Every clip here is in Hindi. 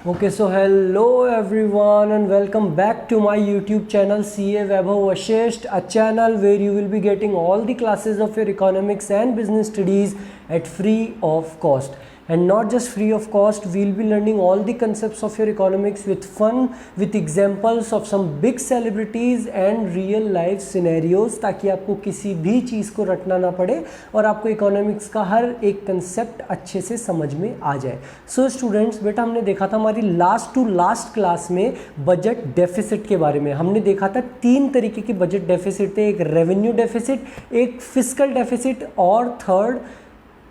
Okay, so hello everyone and welcome back to my YouTube channel CA Vaibhav Vashisht, a channel where you will be getting all the classes of your economics and business studies at free of cost. And not just free of cost, we'll be learning all the concepts of your economics with fun, with examples of some big celebrities and real life scenarios, ताकि आपको किसी भी चीज़ को रटना ना पड़े और आपको इकोनॉमिक्स का हर एक कंसेप्ट अच्छे से समझ में आ जाए. सो स्टूडेंट्स, बेटा हमने देखा था हमारी लास्ट टू लास्ट क्लास में बजट डेफिसिट के बारे में. हमने देखा था 3 तरीके के बजट डेफिसिट थे, एक रेवेन्यू डेफिसिट, एक फिस्कल डेफिसिट और थर्ड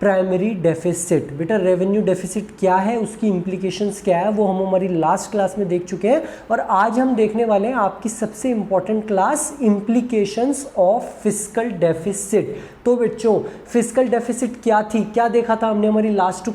प्राइमरी डेफिसिट. बेटा रेवेन्यू डेफिसिट क्या है, उसकी इम्प्लीकेशंस क्या है, वो हम हमारी लास्ट क्लास में देख चुके हैं और आज हम देखने वाले हैं आपकी सबसे important class implications of fiscal deficit. तो बच्चों फिस्कल डेफिसिट क्या थी, क्या देखा था हमने हमारी लास्ट टू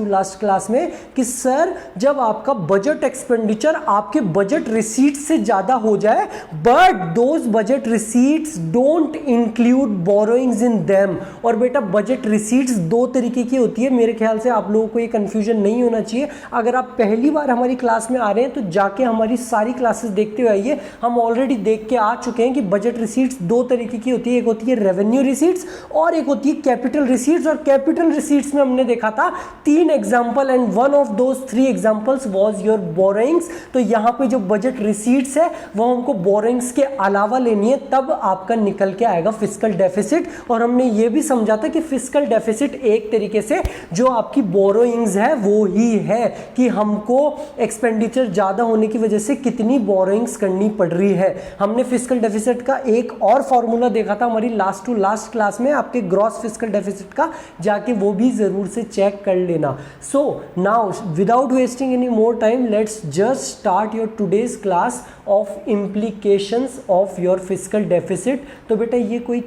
लास्ट क्लास में कि सर जब आपका बजट एक्सपेंडिचर आपके बजट रिसीट से ज़्यादा हो जाए but those budget receipts don't include borrowings in them. और बेटा बजट रिसीट्स 2 तरीके की होती है. मेरे ख्याल से आप लोगों को ये कंफ्यूजन नहीं होना चाहिए. अगर आप पहली बार हमारी क्लास में आ रहे हैं तो जाके हमारी सारी क्लासेस देखते हुए आइए. हम ऑलरेडी देख के आ चुके हैं कि बजट रिसीट्स 2 तरीके की होती है. एक होती है रेवेन्यू रिसीट्स और एक होती है कैपिटल रिसीट्स. और कैपिटल रिसीट्स में हमने देखा था 3 example and one of those 3 examples was your borrowings. तो यहां पे जो बजट रिसीट्स है वो हमको बोरोइंग्स के अलावा लेनी है, तब आपका निकल के आएगा फिस्कल डेफिसिट. और हमने ये भी समझा था कि फिस्कल डेफिसिट एक तरीके से जो आपकी बोरोइंग्स है वो ही है कि हमको एक्सपेंडिचर ज्यादा होने की वजह से कितनी बोरोइंग्स करनी पड़ रही है. हमने फिस्कल डेफिसिट का एक और फॉर्मूला देखा था हमारी लास्ट टू लास्ट क्लास में, आपके ग्रॉस फिस्कल डेफिसिट का, जाके वो भी जरूर से चेक कर लेना. So now without wasting any more time let's just start your today's class of implications of your fiscal deficit. तो बेटा ये कोई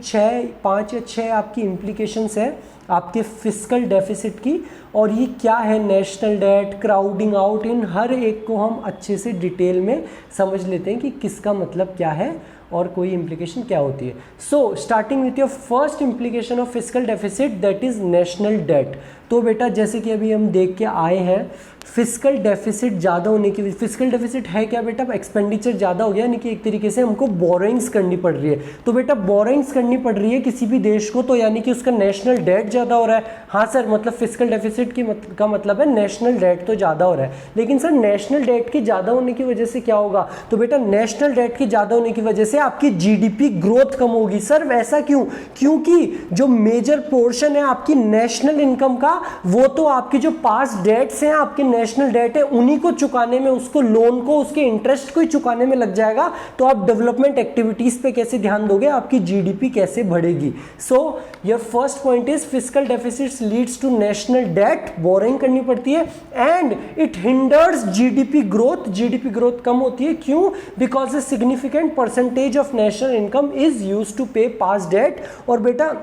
5 या 6 आपकी इम्प्लीकेशंस है आपके फिस्कल डेफिसिट की. और ये क्या है, नेशनल डेट, क्राउडिंग आउट, इन हर एक को हम अच्छे से डिटेल में समझ लेते हैं कि किसका मतलब क्या है और कोई इम्प्लीकेशन क्या होती है. So starting with your first implication of fiscal deficit, that is national debt. तो बेटा जैसे कि अभी हम देख के आए हैं फिस्कल डेफिसिट ज़्यादा होने की, फिस्कल डेफिसिट है क्या बेटा, एक्सपेंडिचर ज़्यादा हो गया, यानी कि एक तरीके से हमको बोरोइंग्स करनी पड़ रही है. तो बेटा बोरोइंग्स करनी पड़ रही है किसी भी देश को, तो यानी कि उसका नेशनल डेट ज़्यादा हो रहा है. हाँ सर, मतलब फिस्कल डेफिसिट का मतलब है नेशनल डेट तो ज़्यादा हो रहा है. लेकिन सर नेशनल डेट के ज़्यादा होने की वजह से क्या होगा, तो बेटा नेशनल डेट के ज़्यादा होने की वजह से आपकी जीडीपी ग्रोथ कम होगी. सर वैसा क्यों, क्योंकि जो मेजर पोर्शन है आपकी नेशनल इनकम का, वो तो आपकी जो पास्ट डेट्स हैं, आपके नेशनल डेट है, उन्हीं को चुकाने में, उसको लोन को, उसके इंटरेस्ट को ही चुकाने में लग जाएगा. तो आप डेवलपमेंट एक्टिविटीज पे कैसे ध्यान दोगे, आपकी जीडीपी कैसे बढ़ेगी. So your first point is fiscal deficit leads to national debt, borrowing करनी पड़ती है and it hinders GDP growth. GDP growth कम होती है, क्यों, because a significant percentage of national income is used to pay past debt. और बेटा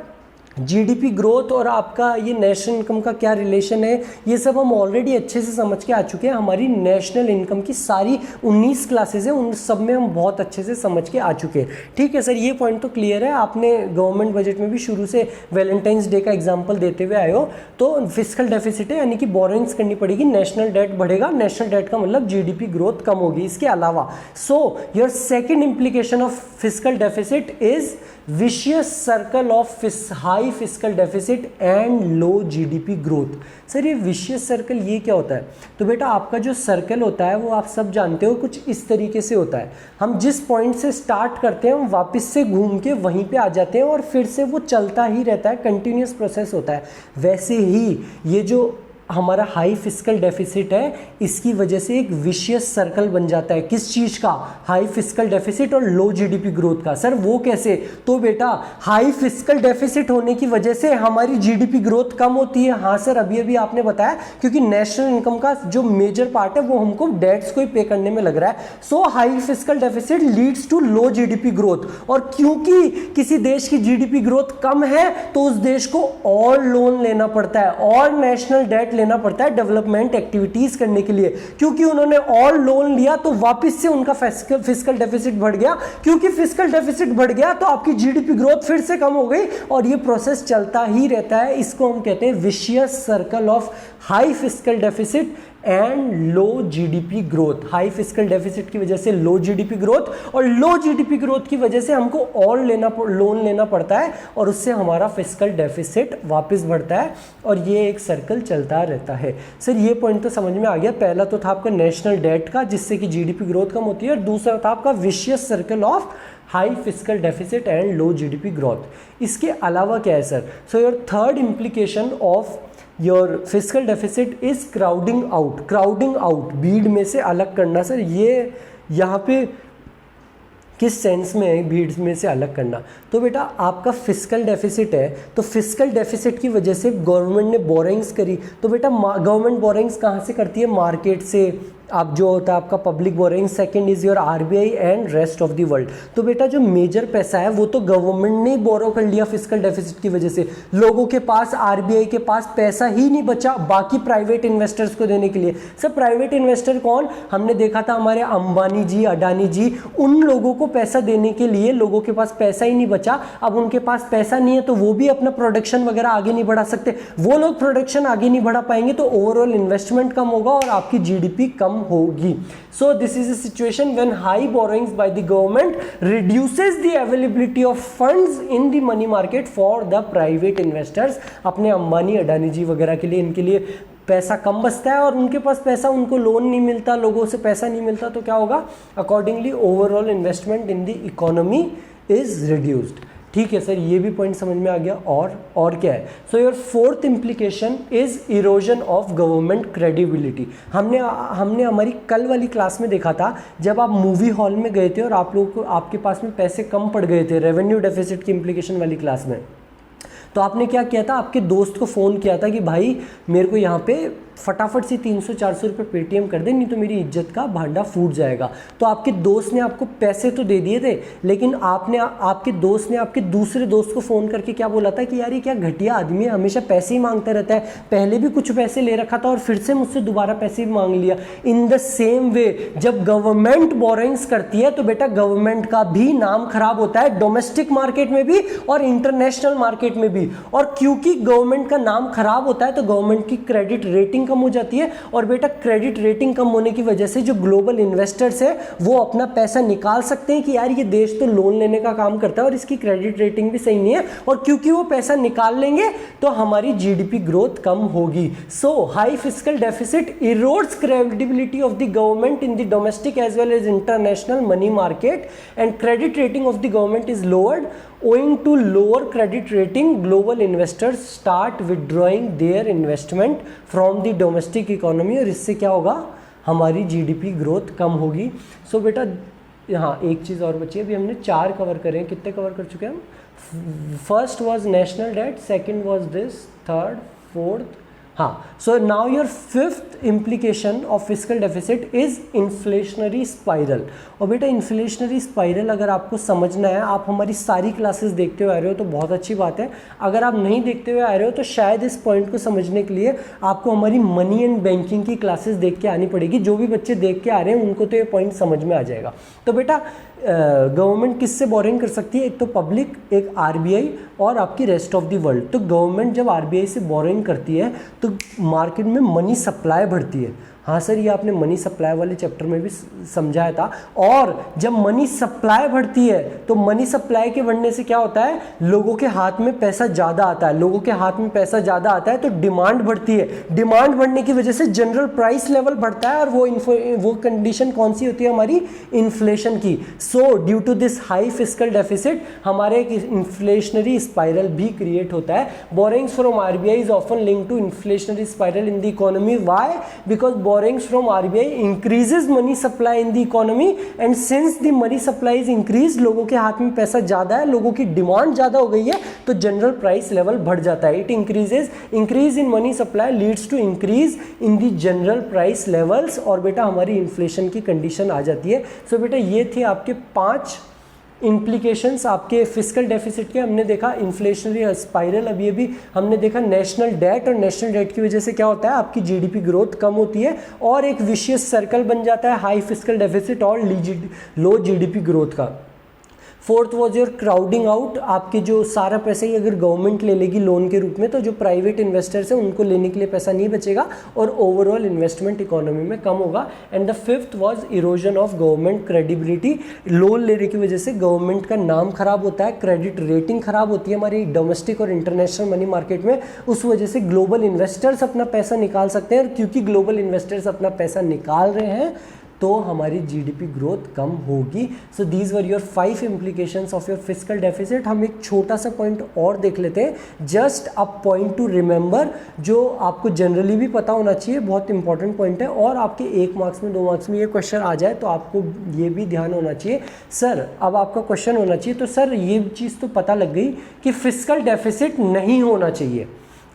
जीडीपी ग्रोथ और आपका ये नेशनल इनकम का क्या रिलेशन है, ये सब हम ऑलरेडी अच्छे से समझ के आ चुके हैं. हमारी नेशनल इनकम की सारी 19 क्लासेस हैं, उन सब में हम बहुत अच्छे से समझ के आ चुके हैं. ठीक है सर, ये पॉइंट तो क्लियर है. आपने गवर्नमेंट बजट में भी शुरू से वैलेंटाइंस डे का एग्जाम्पल देते हुए आए हो. तो फिस्कल डेफिसिट है, यानी कि बोरोइंग्स करनी पड़ेगी, नेशनल डेट बढ़ेगा. नेशनल डेट का मतलब जीडीपी ग्रोथ कम होगी. इसके अलावा so your second implication of fiscal deficit is vicious circle of high fiscal deficit and low GDP growth. Sir ये विशियस सर्कल ये क्या होता है, तो बेटा आपका जो सर्कल होता है वो आप सब जानते हो कुछ इस तरीके से होता है. हम जिस पॉइंट से स्टार्ट करते हैं हम वापस से घूम के वहीं पे आ जाते हैं और फिर से वो चलता ही रहता है, कंटिन्यूस प्रोसेस होता है. वैसे ही ये जो हमारा हाई फिस्कल डेफिसिट है, इसकी वजह से एक विशियस सर्कल बन जाता है. किस चीज़ का, हाई फिस्कल डेफिसिट और लो जीडीपी ग्रोथ का. सर वो कैसे, तो बेटा हाई फिस्कल डेफिसिट होने की वजह से हमारी जीडीपी ग्रोथ कम होती है. हाँ सर, अभी अभी आपने बताया, क्योंकि नेशनल इनकम का जो मेजर पार्ट है वो हमको डेट्स को ही पे करने में लग रहा है. So high fiscal deficit leads to low GDP growth. और क्योंकि किसी देश की जीडीपी ग्रोथ कम है तो उस देश को और लोन लेना पड़ता है और नेशनल डेट लेना पड़ता है डेवलपमेंट एक्टिविटीज करने के लिए. क्योंकि उन्होंने और लोन लिया तो वापस से उनका फिस्कल डेफिसिट बढ़ गया. क्योंकि फिस्कल डेफिसिट बढ़ गया तो आपकी जीडीपी ग्रोथ फिर से कम हो गई और ये प्रोसेस चलता ही रहता है. इसको हम कहते हैं vicious circle of high fiscal deficit and low GDP growth. High fiscal deficit की वजह से लो जीडीपी ग्रोथ, और लो जीडीपी ग्रोथ की वजह से हमको और लोन लेना पड़ता है, और उससे हमारा फिस्कल डेफिसिट वापस बढ़ता है, और ये एक सर्कल चलता रहता है। सर ये पॉइंट तो समझ में आ गया। पहला तो था आपका नेशनल डेट का, जिससे कि जीडीपी ग्रोथ कम होती है, और दूसरा था आपका vicious circle of high fiscal deficit and low GDP growth. इसके अलावा क्या है sir? So your third implication of your fiscal deficit is crowding out. Crowding out, भीड़ में से अलग करना। सर ये यहाँ पे किस सेंस में है भीड़ में से अलग करना? तो बेटा आपका फिस्कल डेफिसिट है, तो फिस्कल डेफिसिट की वजह से गवर्नमेंट ने बोरिंग्स करी, तो बेटा गवर्नमेंट बोरिंग्स कहाँ से करती है? मार्केट से। आप जो होता है आपका public boring, second is your RBI and rest of the world. तो बेटा जो मेजर पैसा है वो तो गवर्नमेंट ने ही बोरो कर लिया फिस्कल डेफिसिट की वजह से। लोगों के पास, आरबीआई के पास पैसा ही नहीं बचा बाकी प्राइवेट इन्वेस्टर्स को देने के लिए। सब प्राइवेट इन्वेस्टर कौन? हमने देखा था हमारे अंबानी जी, अडानी जी, उन लोगों को पैसा देने के लिए लोगों के पास पैसा ही नहीं बचा। अब उनके पास पैसा नहीं है तो वो भी अपना प्रोडक्शन वगैरह आगे नहीं बढ़ा सकते। वो लोग प्रोडक्शन आगे नहीं बढ़ा पाएंगे तो ओवरऑल इन्वेस्टमेंट कम होगा और आपकी जीडीपी कम होगी। So this is a situation when high borrowings by the government reduces the availability of funds in the money market for the private investors। अपने अंबानी अडानी जी वगैरह के लिए, इनके लिए पैसा कम बचता है और उनके पास पैसा, उनको लोन नहीं मिलता, लोगों से पैसा नहीं मिलता, तो क्या होगा? Accordingly overall investment in the economy is reduced. ठीक है सर, ये भी पॉइंट समझ में आ गया। और क्या है? So your fourth implication is erosion of government credibility. हमने हमारी कल वाली क्लास में देखा था, जब आप मूवी हॉल में गए थे और आप लोगों को आपके पास में पैसे कम पड़ गए थे, रेवेन्यू डेफिसिट की इम्प्लीकेशन वाली क्लास में, तो आपने क्या किया था? आपके दोस्त को फ़ोन किया था कि भाई मेरे को यहाँ पे फटाफट से 300-400 रुपये पेटीएम कर दे, नहीं तो मेरी इज्जत का भांडा फूट जाएगा। तो आपके दोस्त ने आपको पैसे तो दे दिए थे, लेकिन आपके दोस्त ने आपके दूसरे दोस्त को फ़ोन करके क्या बोला था कि यार ये क्या घटिया आदमी है, हमेशा पैसे ही मांगता रहता है, पहले भी कुछ पैसे ले रखा था और फिर से मुझसे दोबारा पैसे भी मांग लिया। इन द सेम वे जब गवर्नमेंट बोरिंग्स करती है तो बेटा गवर्नमेंट का भी नाम खराब होता है, डोमेस्टिक मार्केट में भी और इंटरनेशनल मार्केट में भी। और क्योंकि गवर्नमेंट का नाम खराब होता है तो गवर्नमेंट की क्रेडिट रेटिंग कम हो जाती है, और बेटा क्रेडिट रेटिंग कम होने की वजह से जो ग्लोबल इन्वेस्टर्स है वो अपना पैसा निकाल सकते हैं कि यार ये देश तो लोन लेने का काम करता है और इसकी क्रेडिट रेटिंग भी सही नहीं है, और क्योंकि वो पैसा निकाल लेंगे तो हमारी जीडीपी ग्रोथ कम होगी। So high fiscal deficit erodes credibility of the government in the domestic as well as international money market, and credit rating of the government is lowered. Owing to lower credit rating, global investors start withdrawing their investment from the domestic economy, और इससे क्या होगा? हमारी जीडीपी ग्रोथ कम होगी। सो बेटा यहाँ एक चीज़ और बची है, अभी हमने 4 कवर करे हैं। कितने कवर कर चुके हैं हम? First was national debt, second was this, third, fourth, हाँ। So now your fifth implication of fiscal deficit is inflationary spiral. और बेटा इन्फ्लेशनरी स्पाइरल अगर आपको समझना है, आप हमारी सारी क्लासेस देखते हुए आ रहे हो तो बहुत अच्छी बात है। अगर आप नहीं देखते हुए आ रहे हो तो शायद इस पॉइंट को समझने के लिए आपको हमारी मनी एंड बैंकिंग की क्लासेस देख के आनी पड़ेगी। जो भी बच्चे देख के आ रहे हैं उनको तो ये पॉइंट समझ में आ जाएगा। तो बेटा गवर्नमेंट किससे बोरिंग कर सकती है? एक तो पब्लिक, एक आरबीआई और आपकी रेस्ट ऑफ द वर्ल्ड। तो गवर्नमेंट जब आरबीआई से बोरिंग करती है तो मार्केट में मनी सप्लाई बढ़ती है। हाँ सर, ये आपने मनी सप्लाई वाले चैप्टर में भी समझाया था। और जब मनी सप्लाई बढ़ती है तो मनी सप्लाई के बढ़ने से क्या होता है? लोगों के हाथ में पैसा ज़्यादा आता है। लोगों के हाथ में पैसा ज़्यादा आता है तो डिमांड बढ़ती है। डिमांड बढ़ने की वजह से जनरल प्राइस लेवल बढ़ता है, और वो कंडीशन कौन सी होती है? हमारी इन्फ्लेशन की। So due to this high fiscal deficit हमारे एक इन्फ्लेशनरी स्पाइरल भी क्रिएट होता है। Borrowings from RBI is often linked to inflationary spiral in the economy. Why? Because borrowings from RBI increases money supply in the economy, and since the money supply is increased, लोगों के हाथ में पैसा ज़्यादा है, लोगों की डिमांड ज़्यादा हो गई है, तो जनरल प्राइस लेवल बढ़ जाता है। It increase in money supply leads to increase in the general price levels, और बेटा हमारी इन्फ्लेशन की कंडीशन आ जाती है। सो बेटा ये थे आपके 5 इम्प्लीकेशंस आपके फिस्कल डेफिसिट के। हमने देखा इन्फ्लेशनरी स्पाइरल, अभी हमने देखा नेशनल डेट, और नेशनल डेट की वजह से क्या होता है? आपकी जीडीपी ग्रोथ कम होती है और एक विशियस सर्कल बन जाता है हाई फिस्कल डेफिसिट और लो जीडीपी ग्रोथ का। Fourth was your crowding out, आपके जो सारा पैसा ही अगर गवर्नमेंट ले लेगी लोन के रूप में तो जो प्राइवेट इन्वेस्टर्स हैं उनको लेने के लिए पैसा नहीं बचेगा और ओवरऑल इन्वेस्टमेंट इकोनॉमी में कम होगा। And the fifth was erosion of government credibility, loan लेने की वजह से गवर्नमेंट का नाम खराब होता है, क्रेडिट रेटिंग खराब होती है हमारी डोमेस्टिक और इंटरनेशनल मनी मार्केट में, उस वजह से ग्लोबल इन्वेस्टर्स अपना पैसा निकाल सकते हैं, क्योंकि ग्लोबल इन्वेस्टर्स अपना पैसा निकाल रहे हैं तो हमारी जीडीपी ग्रोथ कम होगी। So these were your 5 implications of your fiscal deficit. हम एक छोटा सा पॉइंट और देख लेते हैं, just a point two remember, जो आपको जनरली भी पता होना चाहिए, बहुत इंपॉर्टेंट पॉइंट है, और आपके 1 मार्क्स में 2 मार्क्स में ये क्वेश्चन आ जाए तो आपको ये भी ध्यान होना चाहिए। सर अब आपका क्वेश्चन होना चाहिए तो सर ये चीज़ तो पता लग गई कि फिस्कल डेफिसिट नहीं होना चाहिए,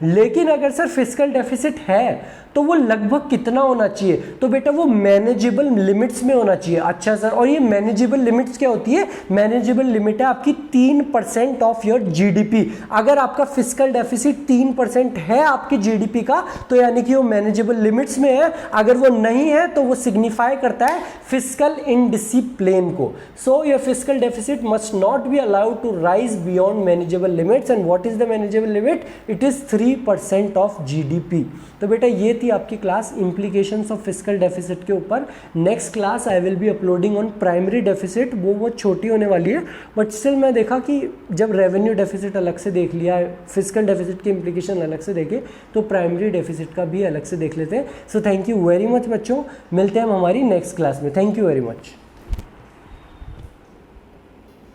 लेकिन अगर सर फिस्कल डेफिसिट है तो वो लगभग कितना होना चाहिए, तो बेटा वो मैनेजेबल लिमिट्स में होना चाहिए। अच्छा सर, और ये मैनेजेबल लिमिट्स क्या होती है? मैनेजेबल लिमिट है आपकी 3% ऑफ योर जीडीपी। अगर आपका फिस्कल डेफिसिट 3% है आपकी जीडीपी का तो यानी कि वो मैनेजेबल लिमिट्स में है, अगर वो नहीं है तो वो सिग्निफाई करता है फिस्कल इनडिसिप्लिन को। So your fiscal deficit must not be allowed to rise beyond manageable limits. And what is the manageable limit? It is 3% of GDP. तो बेटा ये थी आपकी class implications of fiscal deficit के ऊपर। Next class I will be uploading on primary deficit, वो बहुत छोटी होने वाली है, बट स्टिल मैं देखा कि जब रेवेन्यू डेफिसिट अलग से देख लिया, फिस्कल डेफिसिट के इम्प्लीकेशन अलग से देखे, तो प्राइमरी डेफिसिट का भी अलग से देख लेते हैं। So thank you very much बच्चों, मिलते हैं हम हमारी नेक्स्ट क्लास में। Thank you very much.